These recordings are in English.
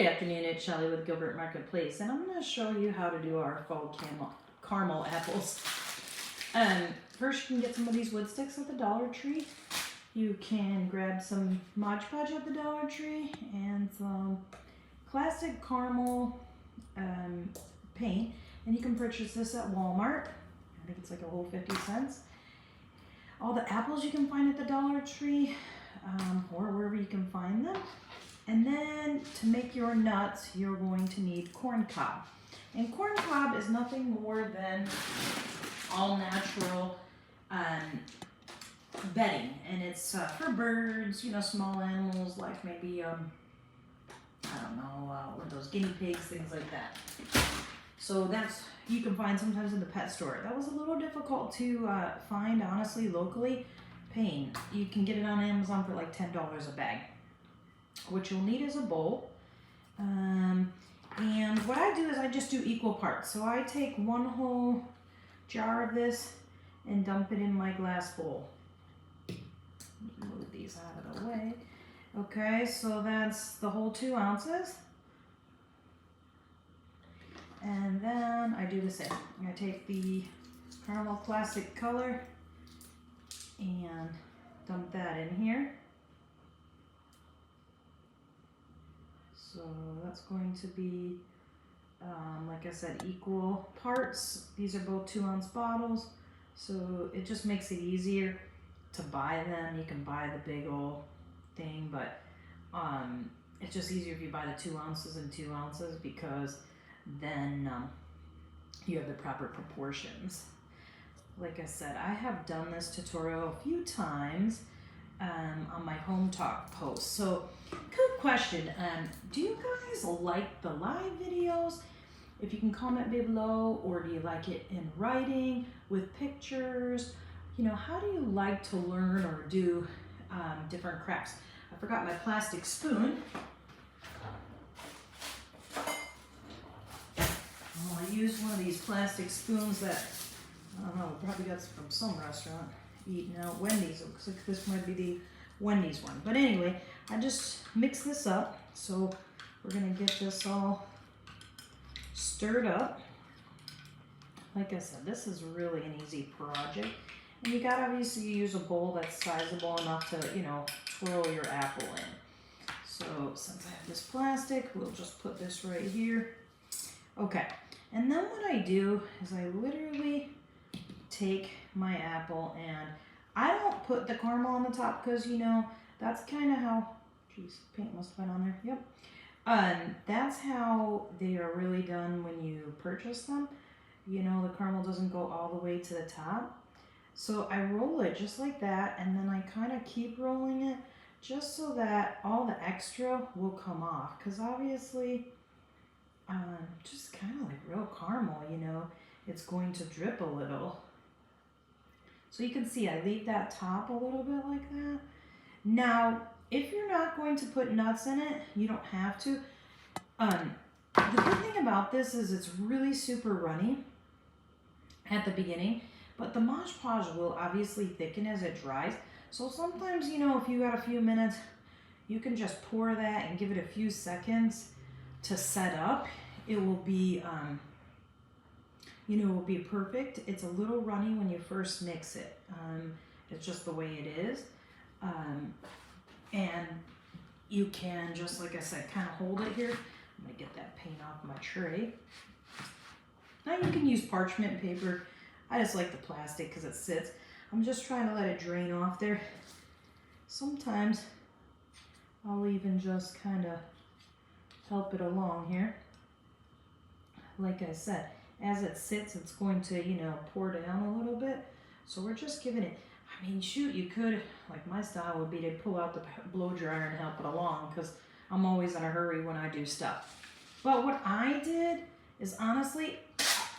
Good afternoon, it's Shelley with Gilbert Marketplace, and I'm going to show you how to do our faux caramel apples. First, you can get some of these wood sticks at the Dollar Tree. You can grab some Mod Podge at the Dollar Tree and some classic caramel paint, and you can purchase this at Walmart. I think it's like a whole 50 cents. All the apples you can find at the Dollar Tree or wherever you can find them. And then to make your nuts, you're going to need corn cob. And corn cob is nothing more than all natural bedding. And it's for birds, you know, small animals like maybe, I don't know, what are those, guinea pigs, things like that. So that's, you can find sometimes in the pet store. That was a little difficult to find, honestly, locally. Pain. You can get it on Amazon for like $10 a bag. What you'll need is a bowl, and what I do is I just do equal parts. So I take one whole jar of this and dump it in my glass bowl. Move these out of the way. Okay, so that's the whole 2 ounces. And then I do the same. I take the caramel classic color and dump that in here. So that's going to be, like I said, equal parts. These are both 2 ounce bottles. So it just makes it easier to buy them. You can buy the big old thing, but it's just easier if you buy the 2 ounces and 2 ounces, because then you have the proper proportions. Like I said, I have done this tutorial a few times on my home talk post. So good question. Do you guys like the live videos? If you can comment below, or do you like it in writing with pictures? You know, how do you like to learn or do different crafts? I forgot my plastic spoon. Well, I used one of these plastic spoons that, I don't know, probably got from some restaurant. Eating out Wendy's. It looks like this might be the Wendy's one. But anyway, I just mix this up. So we're gonna get this all stirred up. Like I said, this is really an easy project. And you gotta obviously use a bowl that's sizable enough to, you know, twirl your apple in. So since I have this plastic, we'll just put this right here. Okay, and then what I do is I literally take my apple, and I don't put the caramel on the top because, you know, that's kind of how, geez, paint must have been on there, yep. That's how they are really done when you purchase them. You know, the caramel doesn't go all the way to the top. So I roll it just like that, and then I kind of keep rolling it just so that all the extra will come off, because obviously, just kind of like real caramel, you know, it's going to drip a little. So you can see I leave that top a little bit like that. Now, if you're not going to put nuts in it, you don't have to. The good thing about this is it's really super runny at the beginning, but the Mod Podge will obviously thicken as it dries. So sometimes, you know, if you got a few minutes, you can just pour that and give it a few seconds to set up. It will be, you know, it will be perfect. It's a little runny when you first mix it. It's just the way it is. And you can, just like I said, kind of hold it here. I'm gonna get that paint off my tray. Now you can use parchment paper. I just like the plastic because it sits. I'm just trying to let it drain off there. Sometimes I'll even just kind of help it along here. Like I said, as it sits, it's going to, you know, pour down a little bit. So we're just giving it, I mean, shoot, you could, like my style would be to pull out the blow dryer and help it along, because I'm always in a hurry when I do stuff. But what I did is, honestly,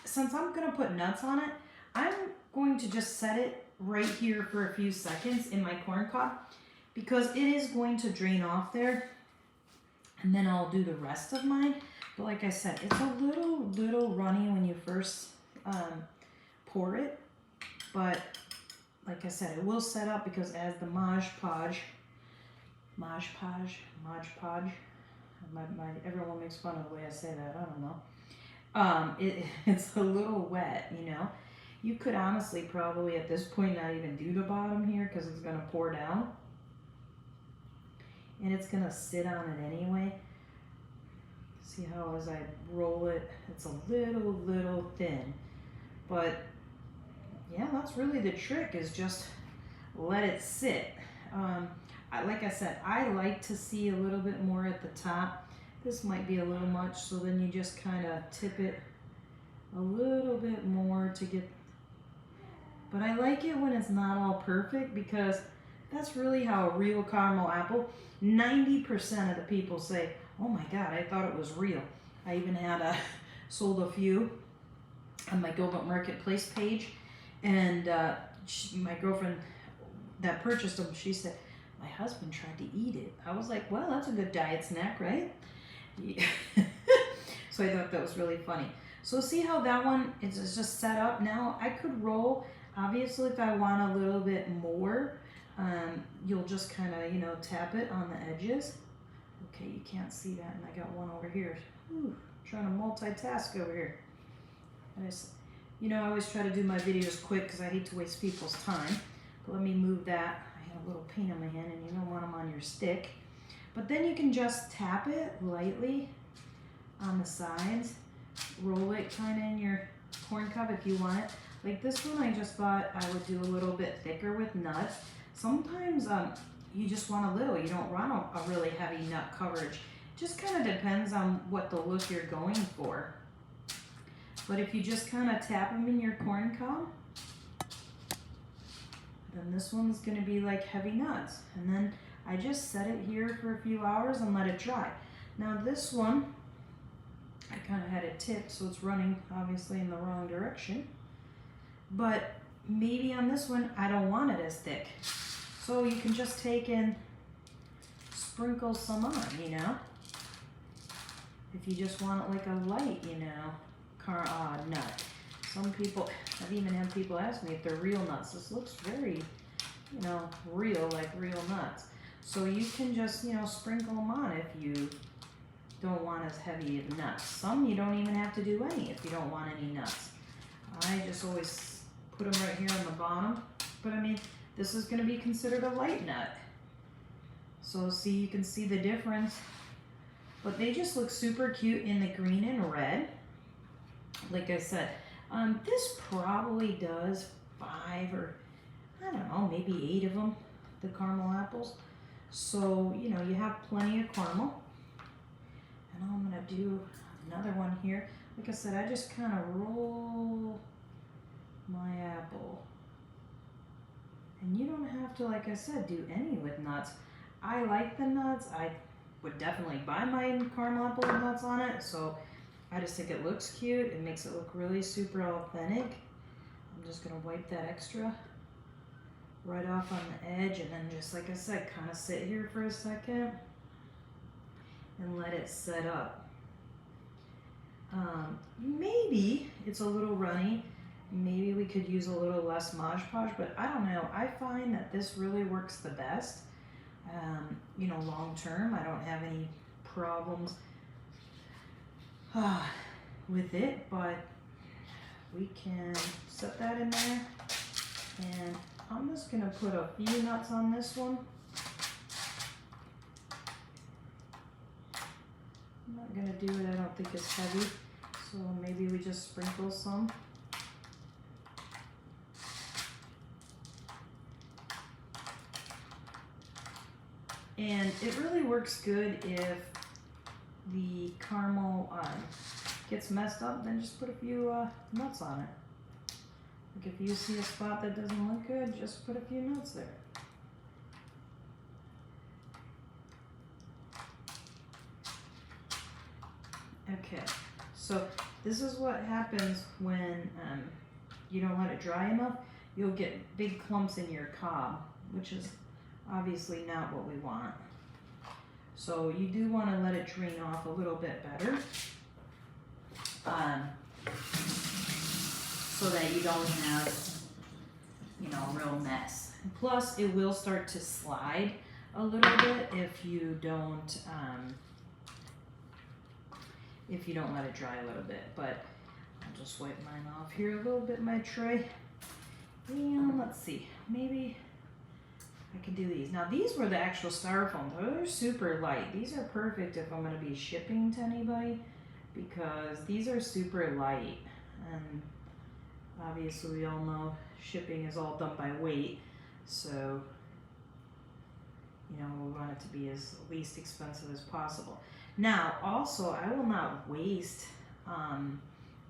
since I'm gonna put nuts on it, I'm going to just set it right here for a few seconds in my corn cob, because it is going to drain off there, and then I'll do the rest of mine. But like I said, it's a little runny when you first pour it, but like I said, it will set up, because as the Mod Podge Everyone makes fun of the way I say that. I don't know. It's a little wet, you know. You could honestly probably at this point not even do the bottom here because it's gonna pour down. And it's gonna sit on it anyway. See how as I roll it, it's a little thin. But yeah, that's really the trick, is just let it sit. Like I said, I like to see a little bit more at the top. This might be a little much, so then you just kind of tip it a little bit more to get, but I like it when it's not all perfect, because that's really how a real caramel apple, 90% of the people say, oh my God, I thought it was real. I even had sold a few on my Gilbert Marketplace page, and my girlfriend that purchased them, she said, my husband tried to eat it. I was like, well, that's a good diet snack, right? Yeah. So I thought that was really funny. So see how that one is just set up now? I could roll, obviously if I want a little bit more, you'll just kind of, you know, tap it on the edges. Okay, you can't see that, and I got one over here. Ooh, trying to multitask over here. I always try to do my videos quick because I hate to waste people's time. But let me move that. I had a little pain on my hand, and you don't want them on your stick. But then you can just tap it lightly on the sides. Roll it kind of in your corn cup if you want it. Like this one, I just thought I would do a little bit thicker with nuts. Sometimes you just want a little. You don't want a really heavy nut coverage. Just kind of depends on what the look you're going for. But if you just kind of tap them in your corn cob, then this one's going to be like heavy nuts. And then I just set it here for a few hours and let it dry. Now this one, I kind of had it tipped, so it's running obviously in the wrong direction. But maybe on this one, I don't want it as thick. So you can just take and sprinkle some on, you know. If you just want it like a light, you know, nut. Some people, I've even had people ask me if they're real nuts. This looks very, you know, real, like real nuts. So you can just, you know, sprinkle them on if you don't want as heavy of nuts. Some you don't even have to do any if you don't want any nuts. I just always put them right here on the bottom. But I mean, this is going to be considered a light nut. So see, you can see the difference. But they just look super cute in the green and red. Like I said, this probably does 5 or, I don't know, maybe 8 of them, the caramel apples. So, you know, you have plenty of caramel. And I'm going to do another one here. Like I said, I just kind of roll my apple. And you don't have to, like I said, do any with nuts. I like the nuts. I would definitely buy my caramel apple with nuts on it. So I just think it looks cute. It makes it look really super authentic. I'm just going to wipe that extra right off on the edge, and then just like I said, kind of sit here for a second and let it set up. Maybe it's a little runny. Maybe we could use a little less Mod Podge, but I don't know. I find that this really works the best. You know, long term, I don't have any problems with it, but we can set that in there. And I'm just gonna put a few nuts on this one. I'm not gonna do it, I don't think it's heavy. So maybe we just sprinkle some. And it really works good if the caramel gets messed up, then just put a few nuts on it. Like if you see a spot that doesn't look good, just put a few nuts there. Okay, so this is what happens when you don't let it dry enough. You'll get big clumps in your cob, which is obviously not what we want. So you do want to let it drain off a little bit better, so that you don't have, you know, a real mess. And plus, it will start to slide a little bit if you don't if you don't let it dry a little bit. But I'll just wipe mine off here a little bit, my tray. And let's see, maybe I can do these. Now these were the actual styrofoam. They're super light. These are perfect if I'm going to be shipping to anybody because these are super light. And obviously we all know shipping is all done by weight. So, you know, we want it to be as least expensive as possible. Now, also, I will not waste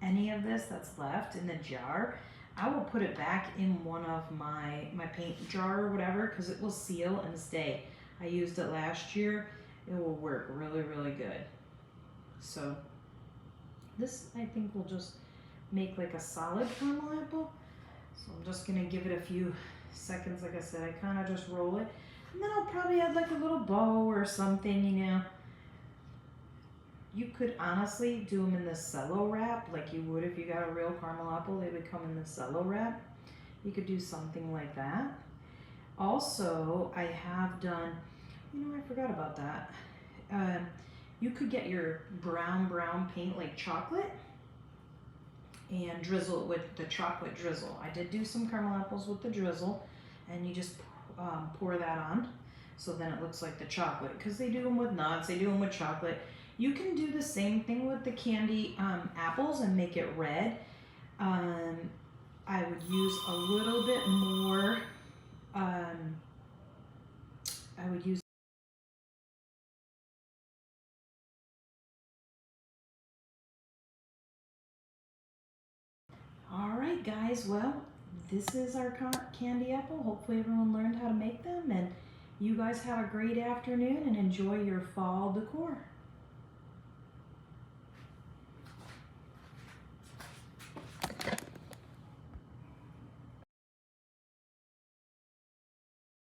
any of this that's left in the jar. I will put it back in one of my paint jar or whatever because it will seal and stay. I used it last year. It will work really, really good. So this, I think, will just make like a solid caramel apple. So I'm just going to give it a few seconds. Like I said, I kind of just roll it. And then I'll probably add like a little bow or something, you know. You could honestly do them in the cello wrap like you would if you got a real caramel apple. They would come in the cello wrap. You could do something like that. Also, I have done, you know, I forgot about that. You could get your brown paint like chocolate and drizzle it with the chocolate drizzle. I did do some caramel apples with the drizzle, and you just pour that on so then it looks like the chocolate because they do them with nuts, they do them with chocolate. You can do the same thing with the candy apples and make it red. I would use a little bit more, I would use All right, guys, well, this is our candy apple. Hopefully everyone learned how to make them, and you guys have a great afternoon and enjoy your fall decor.